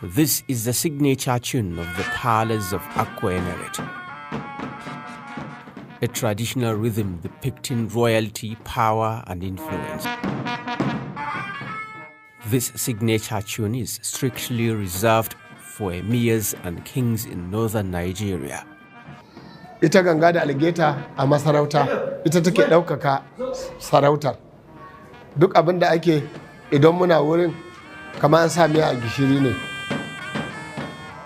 This is the signature tune of the palace of Akko Emirate, a traditional rhythm depicting royalty, power, and influence. This signature tune is strictly reserved for emirs and kings in northern Nigeria. Ita ganga da alligator a masarauta, ita take ɗaukaka sarautar. Duk abin da ake idan muna wurin kamar an sa miya a gishiri ne.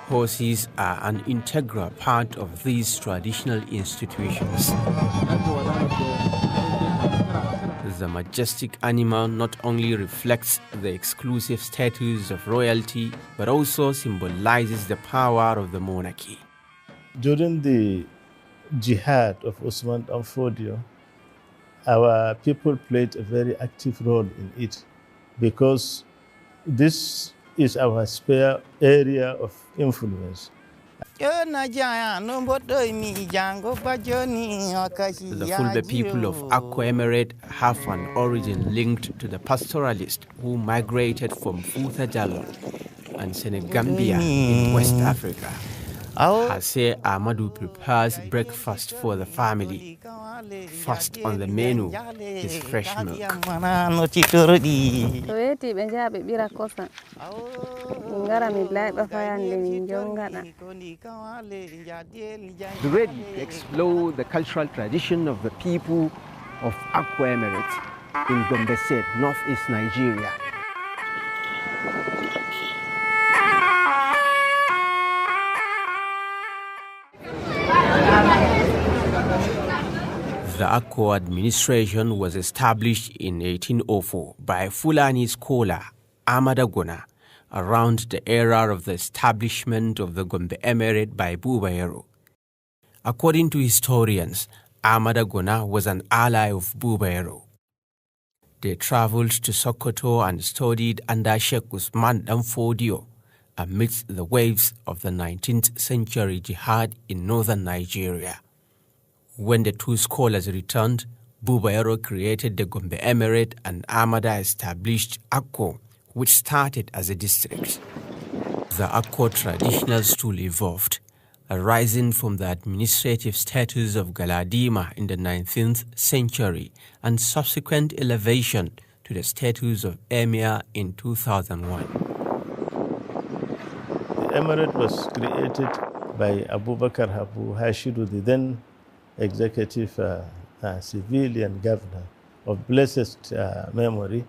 Horses are an integral part of these traditional institutions. The majestic animal not only reflects the exclusive status of royalty, but also symbolizes the power of the monarchy. During the jihad of Usman Danfodio, our people played a very active role in it because this is our spare area of influence. The Fulbe people of Akko Emirate have an origin linked to the pastoralists who migrated from Futa Jalon and Senegambia in West Africa. Hase Ahmadu prepares breakfast for the family. First on the menu is fresh milk. Ready to explore the cultural tradition of the people of Akko Emirate in Gombe State, northeast Nigeria. The Akko administration was established in 1804 by Fulani scholar Amada Gona around the era of the establishment of the Gombe Emirate by Bubayero. According to historians, Amada Gona was an ally of Bubayero. They traveled to Sokoto and studied under Sheikh Usman Danfodio amidst the waves of the 19th century jihad in northern Nigeria. When the two scholars returned, Bubayero created the Gombe Emirate and Amada established Akko, which started as a district. The Akko traditional stool evolved, arising from the administrative status of Galadima in the 19th century and subsequent elevation to the status of Emir in 2001. The Emirate was created by Abubakar Habu Hashidu, the then executive civilian governor of blessed memory.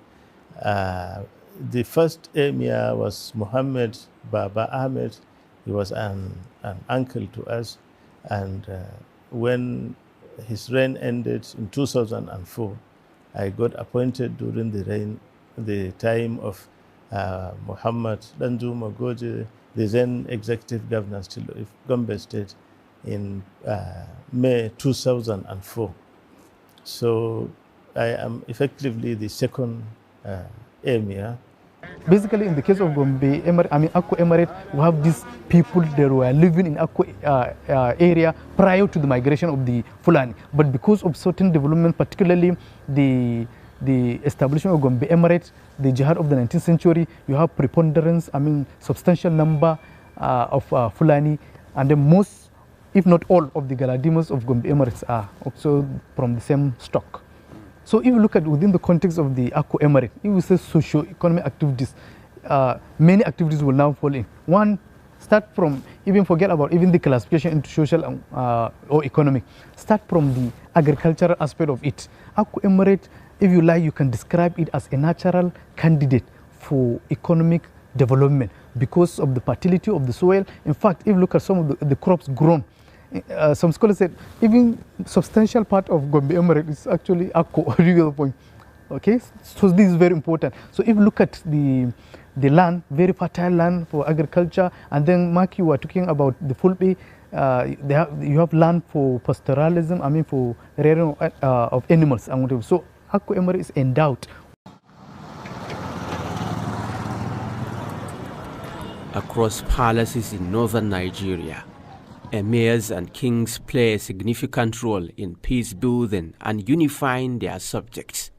The first emir was Muhammad Baba Ahmed. He was an uncle to us, and when his reign ended in 2004, I got appointed during the time of Muhammad Danjuma Goje, the then executive governor still of Gombe State, in May 2004. So I am effectively the second emir. Basically, in the case of Gombe Emirate, Akko Emirate, we have these people that were living in Akko area prior to the migration of the Fulani. But because of certain development, particularly the establishment of Gombe Emirate, the jihad of the 19th century, you have preponderance, substantial number of Fulani, and the most, if not all, of the Galadimas of Gombe Emirates are also from the same stock. So if you look at within the context of the Akko Emirate, if we say socio-economic activities, many activities will now fall in. One, start from, even forget about even the classification into social or economic. Start from the agricultural aspect of it. Akko Emirate, if you like, you can describe it as a natural candidate for economic development because of the fertility of the soil. In fact, if you look at some of the crops grown, some scholars said even substantial part of Gombe Emirate is actually Akko, real point. Okay, so this is very important. So if you look at the land, very fertile land for agriculture, and then Mark, you were talking about the Fulbe, you have land for pastoralism, for rearing of animals. So Akko Emirate is endowed. Across palaces in northern Nigeria, emirs and kings play a significant role in peace building and unifying their subjects.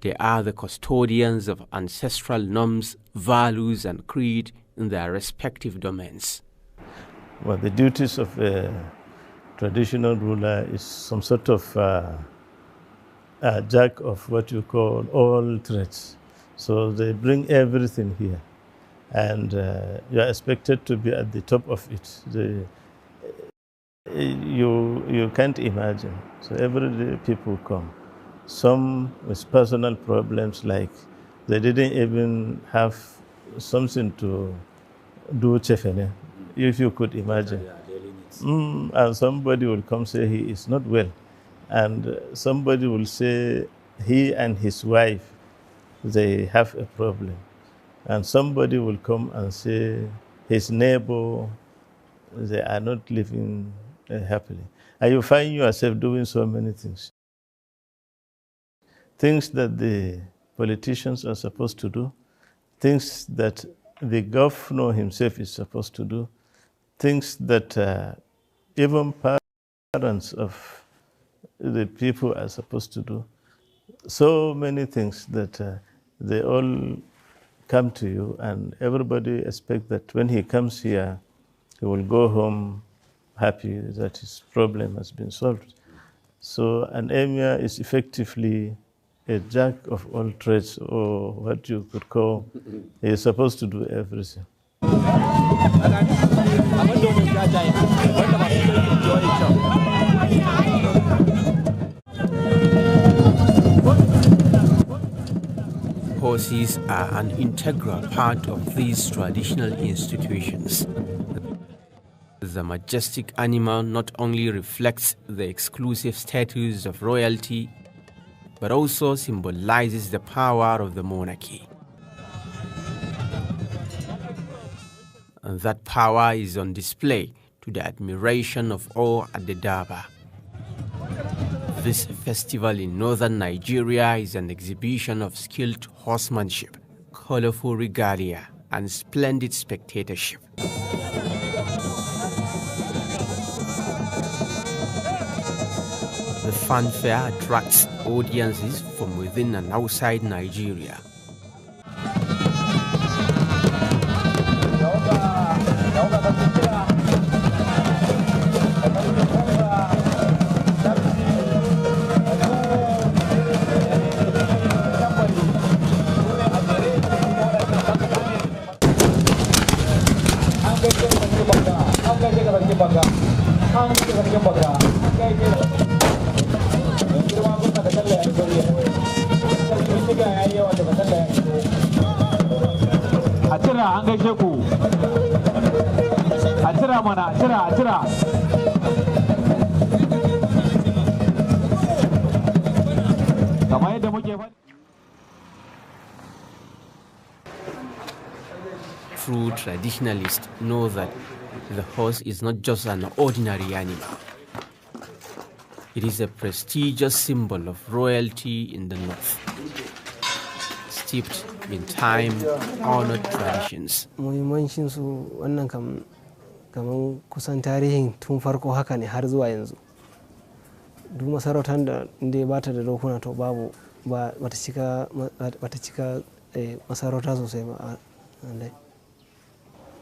They are the custodians of ancestral norms, values, and creed in their respective domains. Well, the duties of a traditional ruler is some sort of a jack of what you call all trades. So they bring everything here, and you are expected to be at the top of it. You can't imagine. So every day people come. Some with personal problems, like they didn't even have something to do chefene, if you could imagine. And somebody will come say he is not well. And somebody will say he and his wife, they have a problem. And somebody will come and say his neighbor, they are not living happily. And you find yourself doing so many things. Things that the politicians are supposed to do, things that the governor himself is supposed to do, things that even parents of the people are supposed to do. So many things that they all come to you, and everybody expects that when he comes here, he will go home happy that his problem has been solved. So an emir is effectively a jack of all trades, or what you could call, he is supposed to do everything. Horses are an integral part of these traditional institutions. The majestic animal not only reflects the exclusive status of royalty, but also symbolizes the power of the monarchy. And that power is on display to the admiration of all at the Daba. This festival in northern Nigeria is an exhibition of skilled horsemanship, colorful regalia, and splendid spectatorship. The fanfare attracts audiences from within and outside Nigeria. True traditionalists know that the horse is not just an ordinary animal. It is a prestigious symbol of royalty in the north, steeped in time-honored traditions. Muhimmancin su wannan kaman kusan tarihin tun farko haka ne har zuwa yanzu. Duk masarautar da inda ba ta da dokuna to babu bata cika masarauta sosai ba.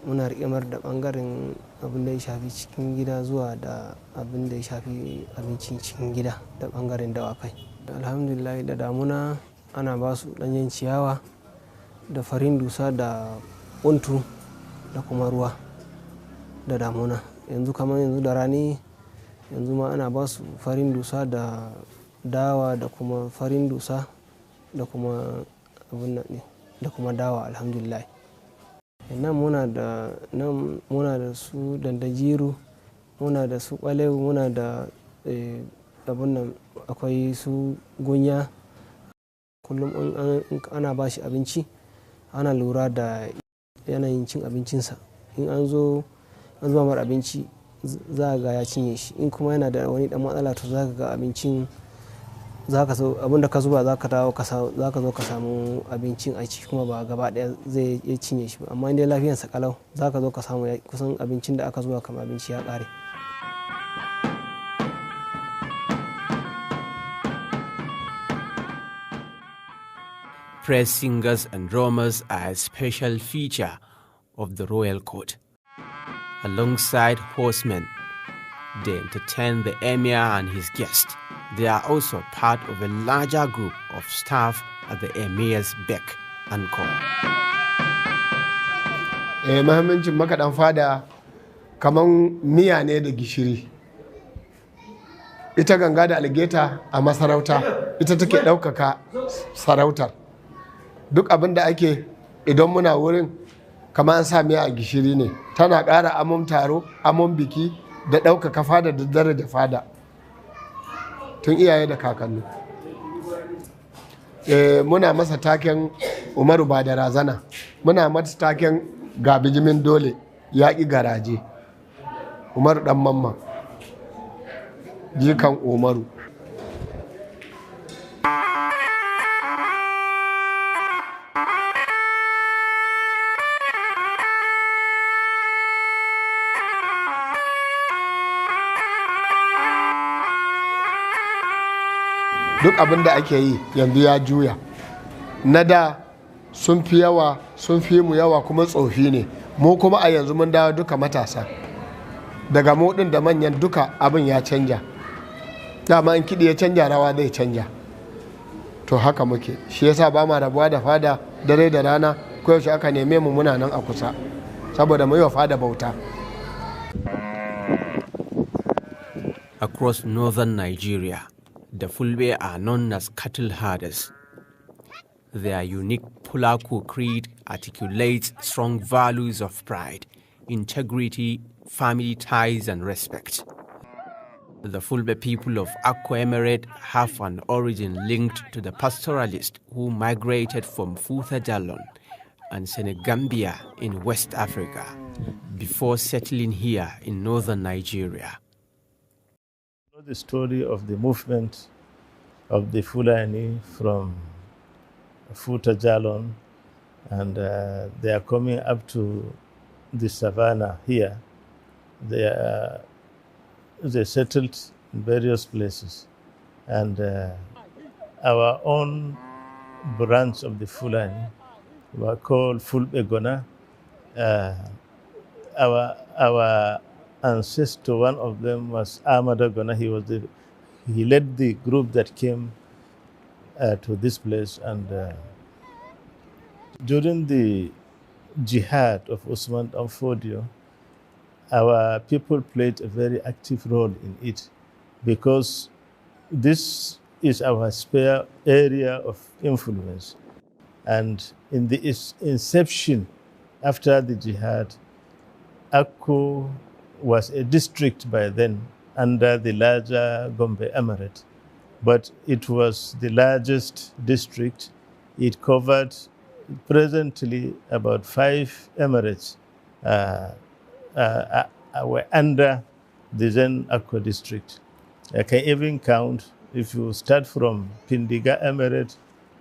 Muna riƙemar da ɓangaren abin da ya shafi cikin gida zuwa da abin da ya shafi abincin cikin gida da ɓangaren dawakai. Alhamdulillah da damuna ana ba su ɗanyen ciyawa da farin dusa da untu da kuma ruwa da damuna. Yanzu kamar yanzu da rani yanzu ma ana ba su farin dusa da dawa da kuma farin dusa da kuma abin nan ne da kuma dawa alhamdulillah. Nan muna da su dandajiru, muna da su ɓalewu, muna da abin nan akwai su gunya. Kullum ana ba shi abinci ana lura da yanayin cin abincinsa. In an zo an zuba mar abinci za ga ya cinye shi, in kuma yana da wani dan matsala to za ka ga abincin abin da ka zuba za ka zo ka samu abincin a ciki kuma ba gaba daya zai iya cinye shi ba, amma inda lafiyarsa kalau za ka zo ka samu kusan abincin da aka zuba kamar abinci ya kare. Praise singers and drummers are a special feature of the royal court. Alongside horsemen, they entertain the emir and his guests. They are also part of a larger group of staff at the emir's beck and call. Mahimmancin makaɗan fada kaman miya ne da gishiri. Ita ganga da algeta a masarauta ita take ɗaukaka sarautar. Duk abin da ake idan muna wurin kamar an sa miya a gishiri ne. Tana ƙara amon taro, amon biki da ɗaukaka fada da daraja fada. Tun iyaye da kakanni. Muna masa taken Umaru ba da razana. Muna masa taken ga bijimin dole yaƙi garaje. Umaru ɗan mamman. Jikan Umaru. Duk abin da ake yi yanzu ya juya. Na da sun fi yawa, sun fi mu yawa kuma tsofi ne. Mu kuma a yanzu mun dawo duka matasa. Daga mu ɗin da manyan duka abin ya canja. Dama in kiɗi ya canja rawa zai canja. To haka muke. Shi yasa ba ma rabuwa da fada dare da rana koyaushe aka neme mu muna nan a kusa. Saboda mu yi wa fada bauta. Across northern Nigeria, the Fulbe are known as cattle herders. Their unique Pulaku creed articulates strong values of pride, integrity, family ties, and respect. The Fulbe people of Akko Emirate have an origin linked to the pastoralists who migrated from Futa Jalon and Senegambia in West Africa before settling here in northern Nigeria. The story of the movement of the Fulani from Futa Jalon, and they are coming up to the savannah here. They settled in various places, and our own branch of the Fulani were called Fulbegona. Our ancestor, one of them was Amadagona. He led the group that came to this place, and during the jihad of Usman Danfodio, our people played a very active role in it, because this is our spare area of influence. And in the inception, after the jihad, Akko was a district by then under the larger Gombe Emirate, but it was the largest district. It covered presently about 5 emirates were under the then Akko district. I can even count, if you start from Pindiga Emirate,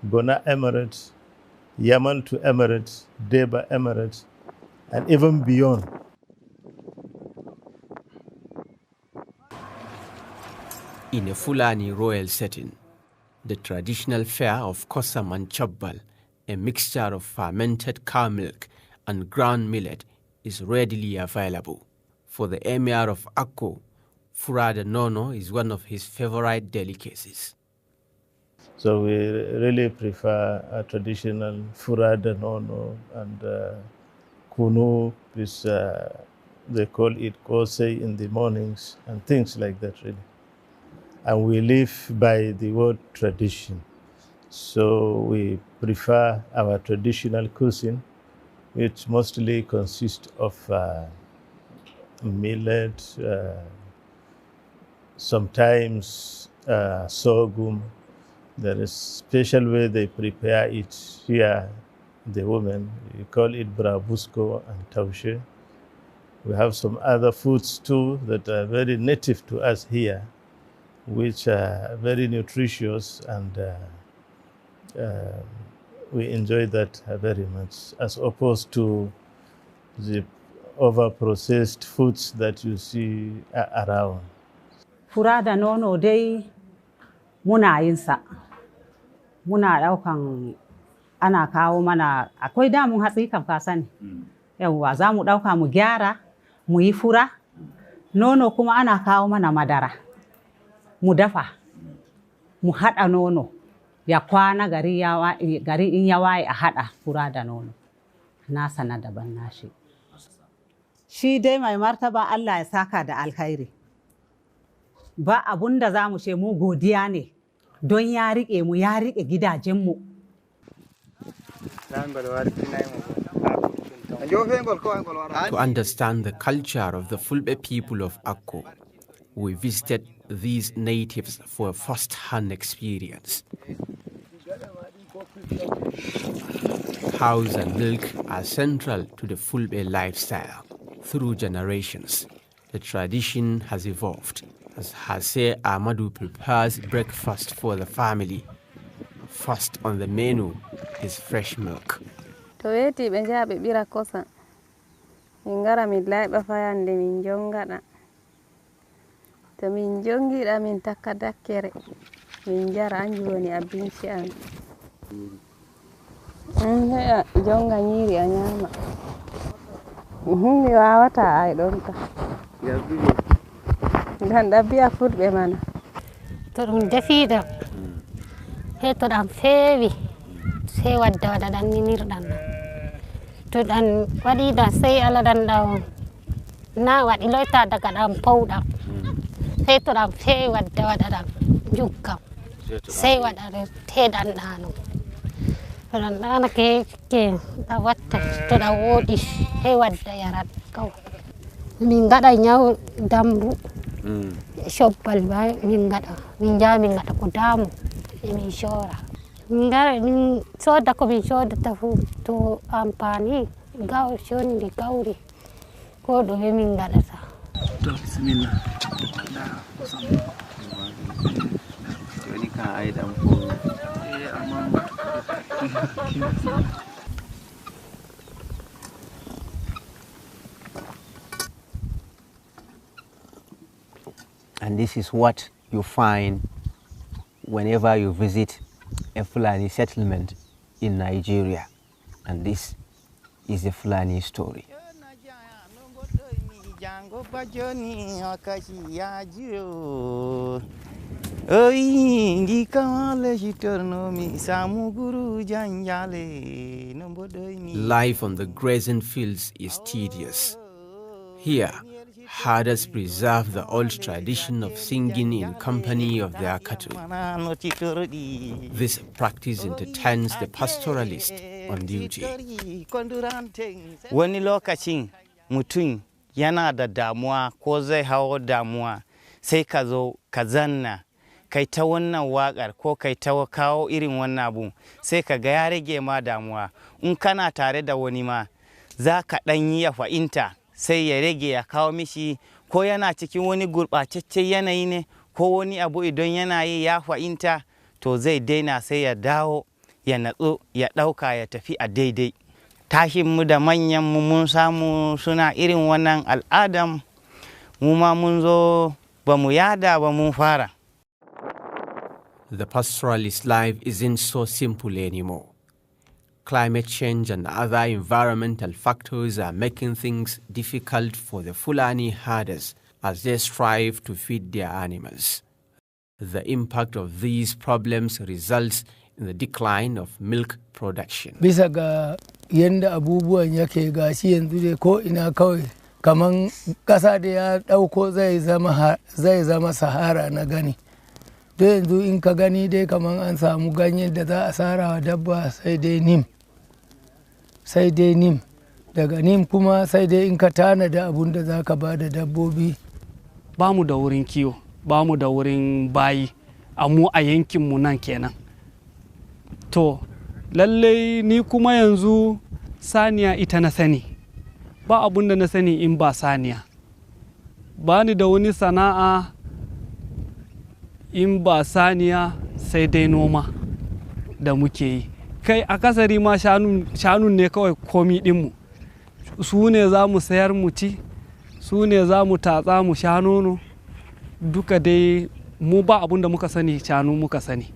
Gona Emirate, Yamaltu Emirate, Deba Emirate, and even beyond. In a Fulani royal setting, the traditional fare of kosam and chabbal, a mixture of fermented cow milk and ground millet, is readily available. For the emir of Akko, Furada Nono is one of his favorite delicacies. So we really prefer a traditional Furada Nono and Kunu, which they call it Kosei in the mornings, and things like that, really. And we live by the word tradition. So we prefer our traditional cuisine, which mostly consists of millet, sometimes sorghum. There is a special way they prepare it here, the women. We call it brabusco and taushe. We have some other foods too that are very native to us here, which are very nutritious, and we enjoy that very much, as opposed to the over-processed foods that you see around. Furada nono dai muna yin sa. Muna daukan ana kawo mana akwai damun hatsi kan ka sani. yawwa za mu ɗauka mu gyara mu yi fura. Nono kuma ana kawo mana madara mu dafa mu haɗa nono ya kwana gari in ya waye a haɗa fura da nono nasa na daban nashi. Shi dai mai martaba Allah ya saka da alkhairi. Ba abun da za mu ce mu godiya ne don ya riƙe mu ya riƙe gidajenmu. To understand the culture of the Fulbe people of Akko, we visited these natives for a first-hand experience. Cows and milk are central to the Fulbe lifestyle. Through generations, the tradition has evolved as Hase Ahmadu prepares breakfast for the family. First on the menu is fresh milk. Toyeti benja be bira kosa. Ingara mi laiba fayande min jongada. To min jongida min takka dakkere. Min jara anju woni abinci am. Ya jonga nyiri a nyama. Mi wawata ay ɗon ka. Dan ɗabi'a fulɓe mana. To ɗum defiɗam he to ɗam feewi sey wadda waɗa ɗan ninirɗam ɗam. To ɗan waɗiɗam sey alaɗan ɗam na waɗi loyta daga ɗam powɗam. Sey to ɗam feewi wadda waɗa ɗam juggam. Sey waɗa teɗan ɗano. To ɗan ɗanake ke ɗam watta to ɗam woɗi sey wadda yarat kawai. Min gaɗa nyaw dambu. Shoppal ba min gaɗa min jaa min gaɗa ko damu min shora. Min gara min soda ko min sodata fu to ampani gaw shondi gawri ko ɗume min gaɗata. To bismillah. Wani ka ai dan ko amma And this is what you find whenever you visit a Fulani settlement in Nigeria. And this is a Fulani story. Life on the grazing fields is tedious. Here, herders preserve the old tradition of singing in company of their cattle. This practice entertains the pastoralist on duty. Wani lokacin mutum yana da damuwa ko zai hawo damuwa sai ka zo ka zanna kai ta wannan waƙar ko kai ta kawo irin wannan abu sai ka ga ya rage ma damuwa. In kana tare da wani ma za ka ɗan yi ya fahimta sai ya rage ya kawo mishi ko yana cikin wani gurɓataccen yanayi ne ko wani abu idan yana yi ya fahimta to zai daina sai ya dawo ya natsu ya ɗauka ya tafi a daidai. Tashinmu da manyanmu mun samu suna irin wannan al'adam mu ma mun zo ba mu yada ba mun fara. The pastoralist life isn't so simple anymore. Climate change and other environmental factors are making things difficult for the Fulani herders as they strive to feed their animals. The impact of these problems results in the decline of milk production. Bisa ga yanda abubuwan yake gashi yanzu dai ko ina kawai kaman kasa da ya dauko zai zama sahara na gani. Don yanzu in ka gani dai kaman an samu ganyen da za a sara wa dabba sai dai nim. Sai dai nim. Daga nim kuma sai dai in ka tana da abun da za ka ba da dabbobi. Ba mu da wurin kiwo, ba mu da wurin bayi, amma a yankinmu nan kenan. To, lallai ni kuma yanzu saniya ita na sani. Ba abun da na sani in ba saniya. Ba ni da wani sana'a in ba saniya sai dai noma da muke yi. Kai akasari ma shanun ne kawai komi dinmu. Su ne za mu sayar mu ci, su ne za mu tatsa mu sha nono. Duka dai mu ba abun da muka sani shanu muka sani.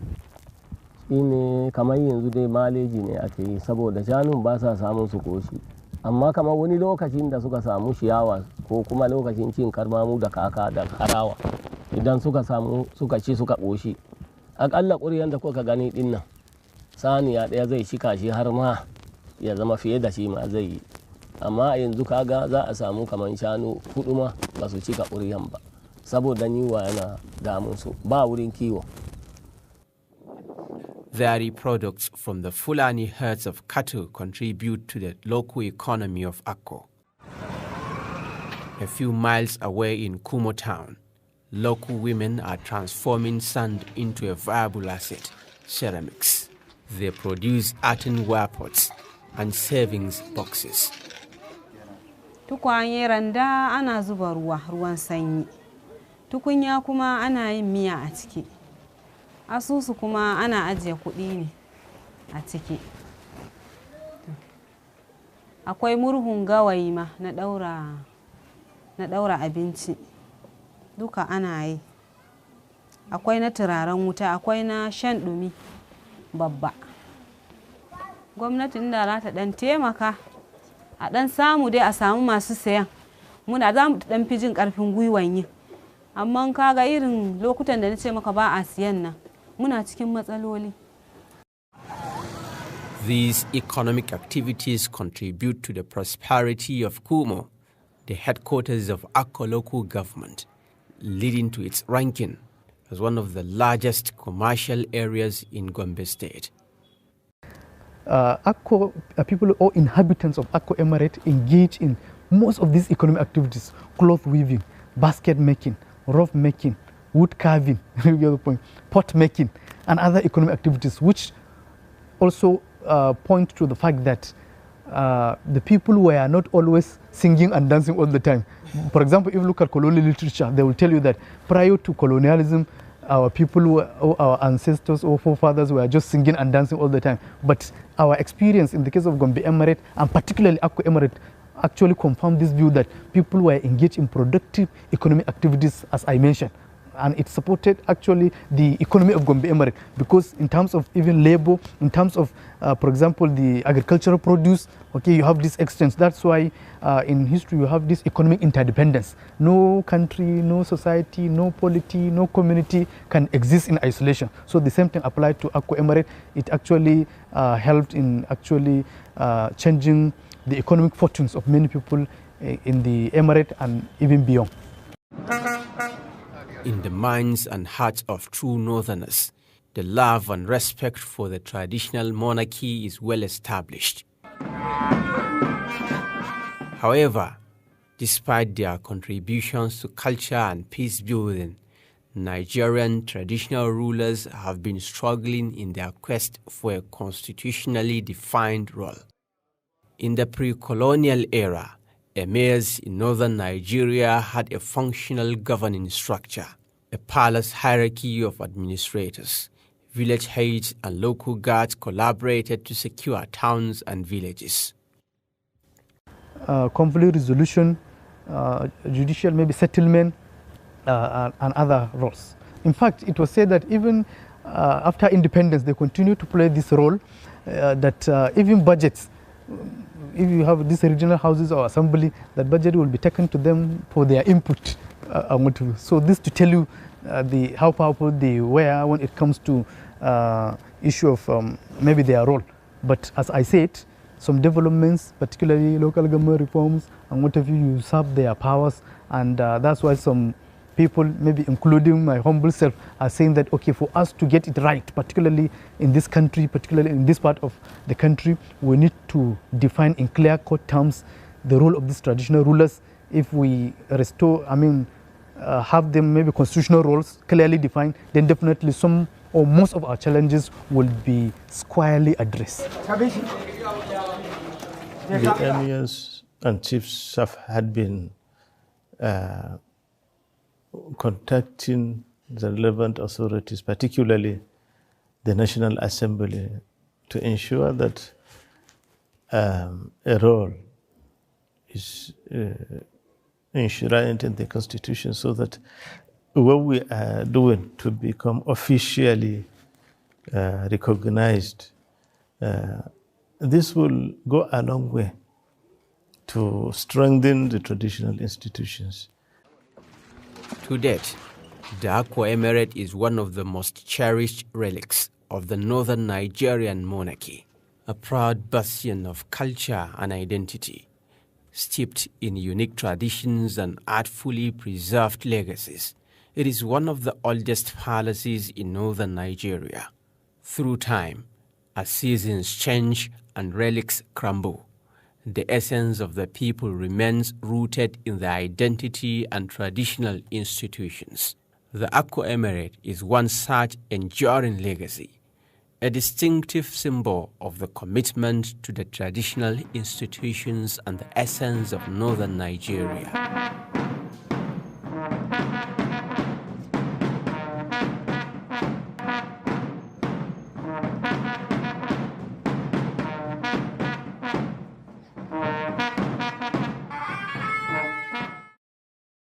Shine kamar yanzu dai maleji ne ake yi saboda shanun ba sa samun su koshi. amma kamar wani lokacin da suka samu ciyawa ko kuma lokacin cin karmamu da kaka da harawa idan suka samu suka ci suka ƙoshi aƙalla ƙuryan da kuka gani ɗin nan saniya ɗaya zai cika shi har ma ya zama fiye da shi ma zai yi, amma yanzu kaga za a samu kamar shanu 4 ma ba su cika ƙuryan ba saboda yunwa yana damun su ba wurin kiwo. Dairy products from the Fulani herds of cattle contribute to the local economy of Akko. A few miles away in Kumo town, local women are transforming sand into a viable asset, ceramics. They produce earthenware pots and savings boxes. Tukwane randa ana zuba ruwan sanyi. Tukunya kuma ana yin miya a ciki. Asusu kuma ana ajiye kuɗi ne a ciki. Akwai murhun gawayi ma na ɗaura abinci. Duka ana yi. Akwai na turaren wuta, akwai na shan ɗumi babba. Gwamnatin da za ta ɗan taimaka a ɗan samu dai a samu masu sayan. Muna za mu ɗan fi jin ƙarfin gwiwan yi. Amma kaga irin lokutan da na ce maka ba a siyan nan. Muna cikin matsaloli. These economic activities contribute to the prosperity of Kumo, the headquarters of Akko local government, leading to its ranking as one of the largest commercial areas in Gombe State. Akko people or inhabitants of Akko Emirate engage in most of these economic activities: cloth weaving, basket making, rope making, wood carving, pot making, and other economic activities, which also point to the fact that the people were not always singing and dancing all the time. For example, if you look at colonial literature, they will tell you that prior to colonialism, our people, our ancestors or forefathers were just singing and dancing all the time. But our experience in the case of Gombe Emirate, and particularly Akko Emirate, actually confirmed this view that people were engaged in productive economic activities, as I mentioned. And it supported actually the economy of Gombe Emirate, because in terms of even labor, in terms of, for example, the agricultural produce, okay, you have this exchange. That's why in history you have this economic interdependence. No country, no society, no polity, no community can exist in isolation. So the same thing applied to Akko Emirate. It actually helped in actually changing the economic fortunes of many people in the Emirate and even beyond. In the minds and hearts of true Northerners, the love and respect for the traditional monarchy is well established. However, despite their contributions to culture and peace building, Nigerian traditional rulers have been struggling in their quest for a constitutionally defined role. In the pre-colonial era, emirs in northern Nigeria had a functional governing structure, a palace hierarchy of administrators. Village heads and local guards collaborated to secure towns and villages. Conflict resolution, judicial maybe settlement, and other roles. In fact, it was said that even after independence, they continue to play this role, that even budgets, if you have these regional houses or assembly, that budget will be taken to them for their input. So this to tell you how powerful they were when it comes to issue of maybe their role. But as I said, some developments, particularly local government reforms and whatever, you usurp their powers, and that's why some people, maybe including my humble self, are saying that, okay, for us to get it right, particularly in this country, particularly in this part of the country, we need to define in clear-cut terms the role of these traditional rulers. If we restore, have them maybe constitutional roles clearly defined, then definitely some or most of our challenges will be squarely addressed. The emirs and chiefs had been contacting the relevant authorities, particularly the National Assembly, to ensure that a role is enshrined in the Constitution, so that what we are doing to become officially recognized, this will go a long way to strengthen the traditional institutions. To date, the Akko Emirate is one of the most cherished relics of the northern Nigerian monarchy, a proud bastion of culture and identity, steeped in unique traditions and artfully preserved legacies. It is one of the oldest palaces in northern Nigeria. Through time, as seasons change and relics crumble, the essence of the people remains rooted in their identity and traditional institutions. The Akko Emirate is one such enduring legacy, a distinctive symbol of the commitment to the traditional institutions and the essence of northern Nigeria.